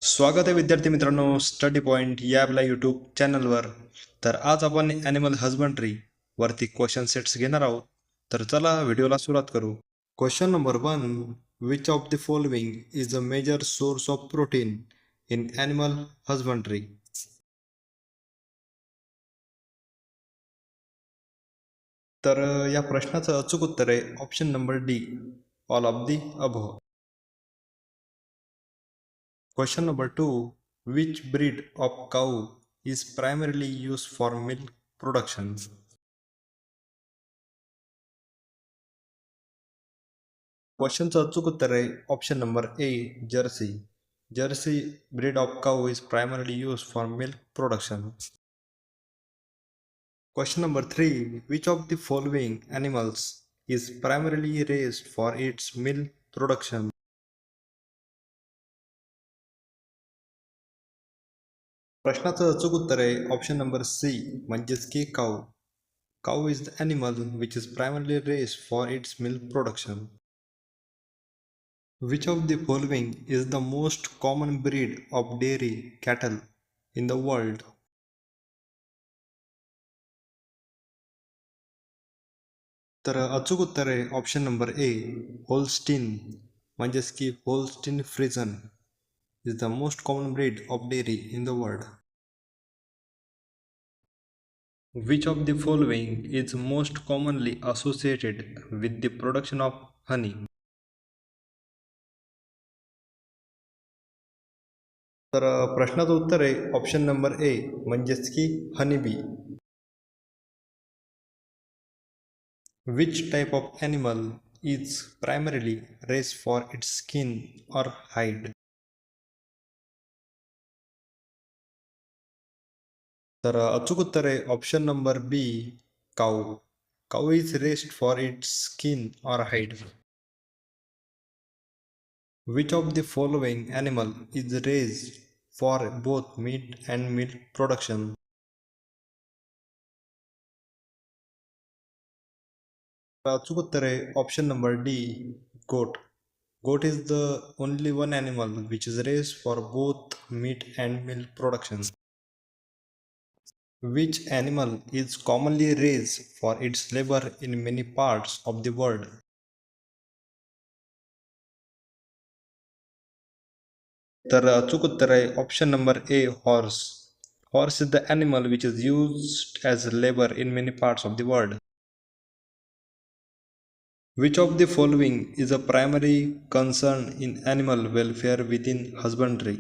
स्वागत आहे विद्यार्थी मित्रांनो स्टडी पॉइंट या आपल्या यूट्यूब चॅनलवर. तर आज आपण ॲनिमल हजबंड्री वरती क्वेश्चन सेट्स घेणार आहोत. तर चला व्हिडिओला सुरुवात करू. Question number 1. Which of the following is a major source of protein in animal husbandry? तर या प्रश्नाचं अचूक उत्तर आहे option number D, all of the above. Question number 2. Which breed of cow is primarily used for milk production? क्वेश्चनचं अचूक उत्तर आहे option number A, Jersey. Jersey breed of cow is primarily used for milk production. Question number 3. Which of the following animals is primarily raised for its milk production? प्रश्नाचं अचूक उत्तर आहे option number सी, म्हणजेच की काऊ. Cow is the animal which is primarily raised for its milk production. Which of the following is the most common breed of dairy cattle in the world? तर अचूक उत्तर आहे ऑप्शन नंबर ए, Holstein. म्हणजेच की Holstein फ्रिजन is the most common breed of dairy in the world. Which of the following is most commonly associated with the production of honey? तर प्रश्नाचं उत्तर आहे option number ए, म्हणजेच की honeybee. Which type of animal is primarily raised for its skin or hide? तर अचूक उत्तर आहे option number B, cow. Cow is raised for its skin और hide. Which of the following animal is raised for both meat and milk production? अचूक उत्तर आहे option number D, goat. Goat is the only one animal which is raised for both meat and milk production. Which animal is commonly raised for its labor in many parts of the world? तर अचूक उत्तर आहे option number A, horse. Horse is the animal which is used as labor in many parts of the world. Which of the following is a primary concern in animal welfare within husbandry?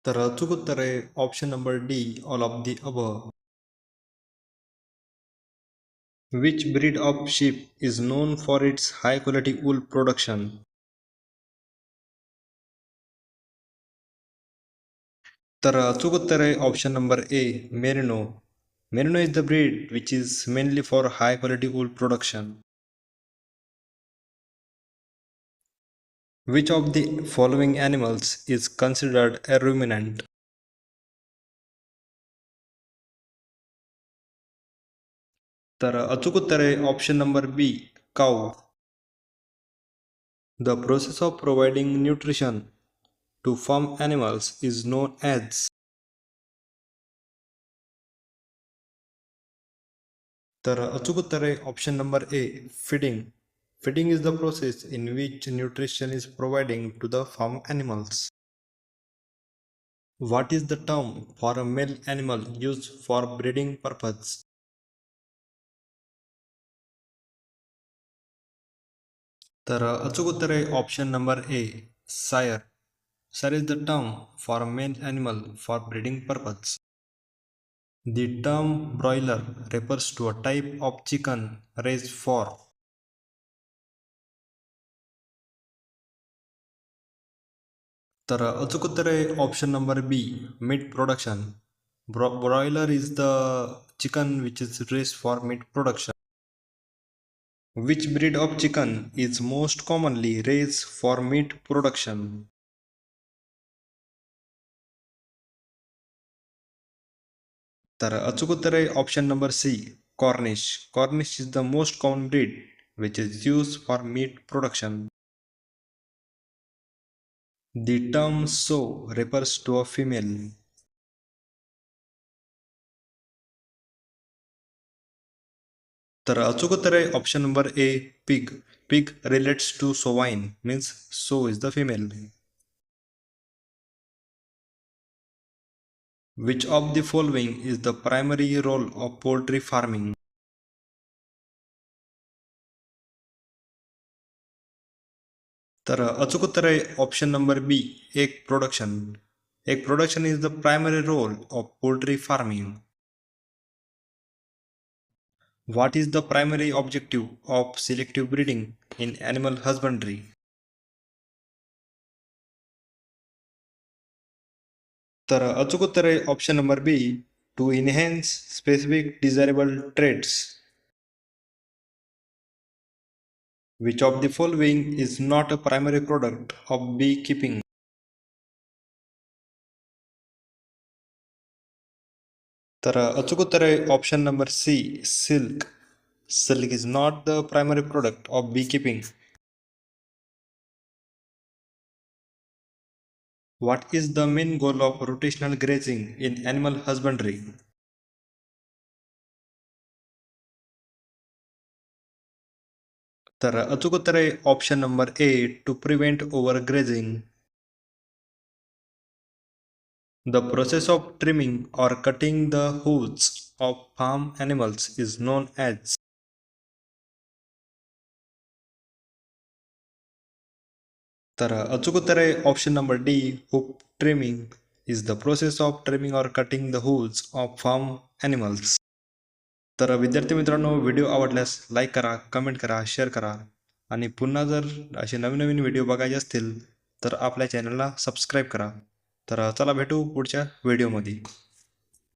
तर अचूक उत्तर आहे option number D, all of the above. Which breed of sheep is known for its high quality wool production? तर अचूक उत्तर आहे option number A, merino. Merino is the breed which is mainly for high quality wool production. Which of the following animals is considered a ruminant? तर अचूक उत्तर आहे option number B, cow. The process of providing nutrition to farm animals is known as. तर अचूक उत्तर आहे option number A, feeding. Feeding is the process in which nutrition is providing to the farm animals. What is the term for a male animal used for breeding purpose? तर अचूक उत्तर आहे option number A, sire. Sire is the term for a male animal for breeding purpose. The term broiler refers to a type of chicken raised for. तर अचूक उत्तर आहे option number B, meat production. Broiler is the chicken which is raised for meat production. Which breed of chicken is most commonly raised for meat production? तर अचूक उत्तर आहे option number C, Cornish. Cornish is the most common breed which is used for meat production. The term sow refers to a female. तर अचूक उत्तर आहे option number A, pig. Pig relates to swine, means sow is the female. Which of the following is the primary role of poultry farming? तर अचूक उत्तर आहे option number B, egg production. Egg production is the primary role of poultry farming. What is the primary objective of selective breeding in animal husbandry? तर अचूक उत्तर आहे option number B, to enhance specific desirable traits. Which of the following is not a primary product of beekeeping? तर अचूक उत्तर आहे option number C, silk. Silk is not the primary product of beekeeping. What is the main goal of rotational grazing in animal husbandry? तर अचूक उत्तर आहे option number A, to prevent overgrazing. The process of trimming or cutting the hooves of farm animals is known as. तर अचूक उत्तर आहे option number D, hoof trimming is the process of trimming or cutting the hooves of farm animals. तर विद्यार्थी मित्रांनो, video आवडल्यास like करा, comment करा, शेअर करा आणि पुन्हा जर असे नवीन नवीन व्हिडिओ बघायचे असतील तर आपल्या चॅनलला सबस्क्राईब करा. तर चला भेटू पुढच्या व्हिडिओमध्ये.